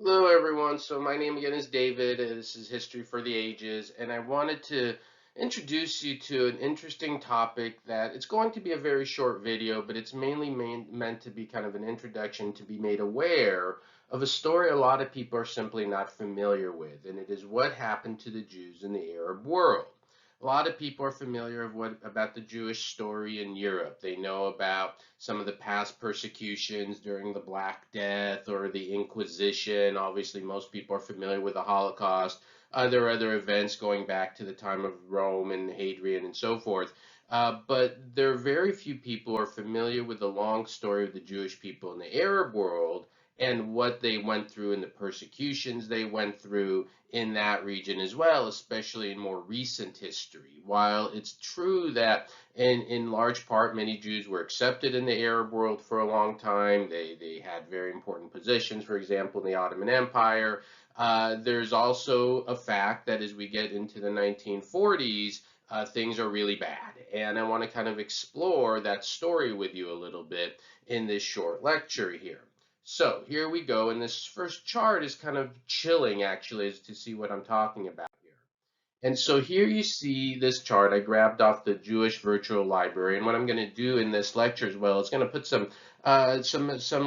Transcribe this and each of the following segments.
Hello, everyone. So, my name again is David, and this is History for the Ages. And I wanted to introduce you to an interesting topic that it's going to be a very short video, but it's mainly meant to be kind of an introduction to be made aware of a story a lot of people are simply not familiar with, and it is what happened to the Jews in the Arab world. A lot of people are familiar about the Jewish story in Europe. They know about some of the past persecutions during the Black Death or the Inquisition. Obviously, most people are familiar with the Holocaust. There are other events going back to the time of Rome and Hadrian and so forth. But there are very few people who are familiar with the long story of the Jewish people in the Arab world and what they went through and the persecutions they went through in that region as well, especially in more recent history. While it's true that in large part many Jews were accepted in the Arab world for a long time, they had very important positions, for example, in the Ottoman Empire. There's also a fact that as we get into the 1940s, things are really bad. And I want to kind of explore that story with you a little bit in this short lecture here. So here we go, and this first chart is kind of chilling actually as to see what I'm talking about here. And so here you see this chart I grabbed off the Jewish Virtual Library, and what I'm going to do in this lecture as well is going to put some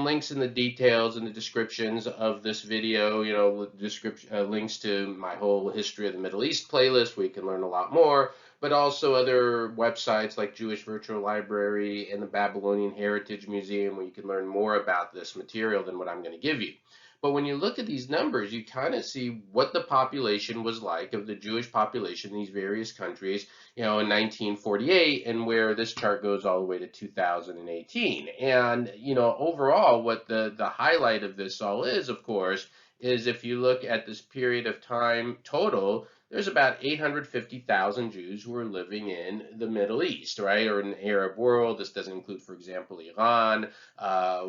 links in the details and the descriptions of this video. Description links to my whole history of the Middle East playlist where you can learn a lot more, but also other websites like Jewish Virtual Library and the Babylonian Heritage Museum where you can learn more about this material than what I'm going to give you. But when you look at these numbers, you kind of see what the population was like of the Jewish population in these various countries, in 1948, and where this chart goes all the way to 2018. And, overall, what the highlight of this all is, of course, is if you look at this period of time total, there's about 850,000 Jews who are living in the Middle East, right, or in the Arab world. This doesn't include, for example, Iran,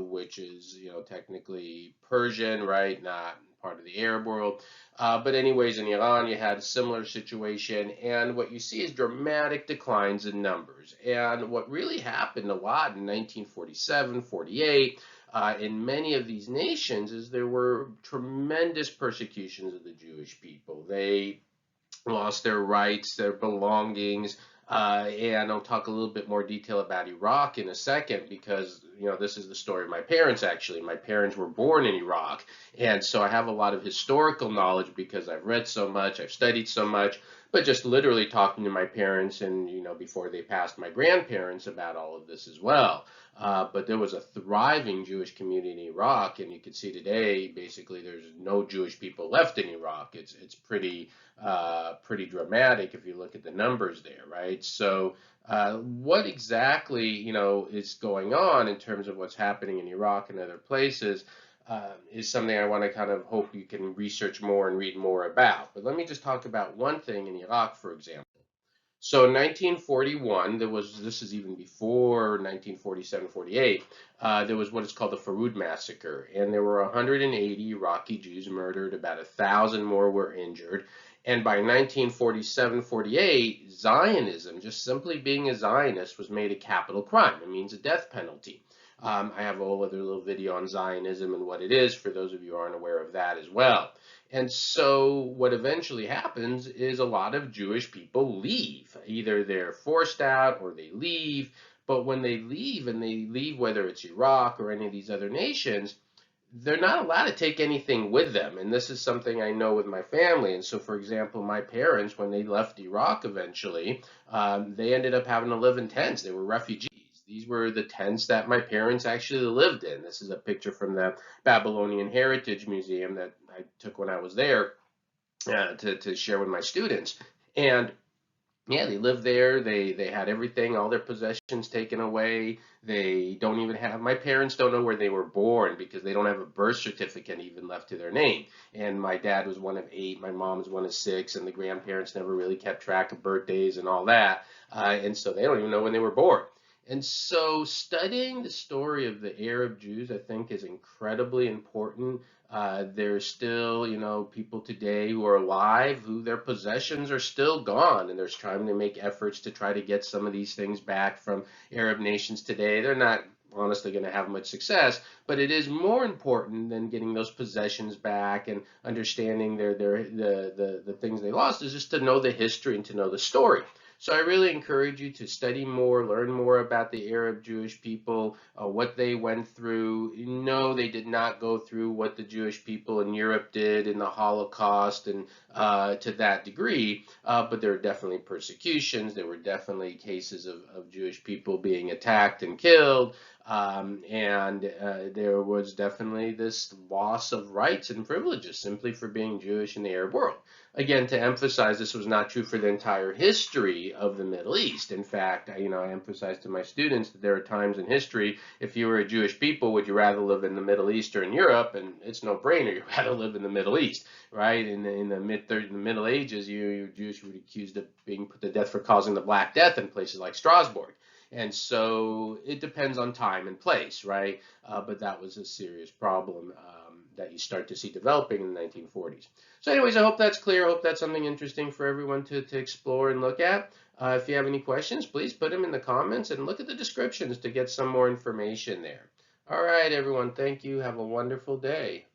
which is, technically Persian, right, not part of the Arab world. But anyways, in Iran, you had a similar situation, and what you see is dramatic declines in numbers. And what really happened a lot in 1947, 48, in many of these nations is there were tremendous persecutions of the Jewish people. They lost their rights, their belongings. And I'll talk a little bit more detail about Iraq in a second because, this is the story of my parents, actually. My parents were born in Iraq. And so I have a lot of historical knowledge because I've read so much, I've studied so much, but just literally talking to my parents and, before they passed, my grandparents about all of this as well. But there was a thriving Jewish community in Iraq, and you can see today, basically, there's no Jewish people left in Iraq. It's pretty dramatic if you look at the numbers there, right? So, what exactly, is going on in terms of what's happening in Iraq and other places is something I want to kind of hope you can research more and read more about. But let me just talk about one thing in Iraq, for example. So in 1941, this is even before 1947, 48, there was what is called the Farud massacre, and there were 180 Iraqi Jews murdered, about 1,000 more were injured, and by 1947, 48, Zionism, just simply being a Zionist, was made a capital crime. It means a death penalty. I have a whole other little video on Zionism and what it is for those of you who aren't aware of that as well. And so what eventually happens is a lot of Jewish people leave. Either they're forced out or they leave. But when they leave, and they leave whether it's Iraq or any of these other nations, they're not allowed to take anything with them. And this is something I know with my family. And so, for example, my parents, when they left Iraq eventually, they ended up having to live in tents. They were refugees. These were the tents that my parents actually lived in. This is a picture from the Babylonian Heritage Museum that I took when I was there to share with my students. And yeah, they lived there. They had everything, all their possessions taken away. They don't even have, my parents don't know where they were born because they don't have a birth certificate even left to their name. And my dad was one of 8, my mom was one of 6, and the grandparents never really kept track of birthdays and all that. And so they don't even know when they were born. And so studying the story of the Arab Jews, I think, is incredibly important. There's still, people today who are alive who their possessions are still gone, and there's trying to make efforts to try to get some of these things back from Arab nations today. They're not honestly going to have much success. But it is more important than getting those possessions back and understanding the things they lost, is just to know the history and to know the story. So I really encourage you to study more, learn more about the Arab Jewish people, what they went through. No, they did not go through what the Jewish people in Europe did in the Holocaust and to that degree, but there were definitely persecutions. There were definitely cases of Jewish people being attacked and killed. And there was definitely this loss of rights and privileges simply for being Jewish in the Arab world. Again, to emphasize, this was not true for the entire history of the Middle East. In fact, I emphasize to my students that there are times in history, if you were a Jewish people, would you rather live in the Middle East or in Europe? And it's no brainer, you'd rather live in the Middle East, right? In the Middle Ages, you Jews were accused of being put to death for causing the Black Death in places like Strasbourg. And so it depends on time and place, right? But that was a serious problem that you start to see developing in the 1940s. So anyways, I hope that's clear. I hope that's something interesting for everyone to explore and look at. If you have any questions, please put them in the comments and look at the descriptions to get some more information there. All right, everyone. Thank you. Have a wonderful day.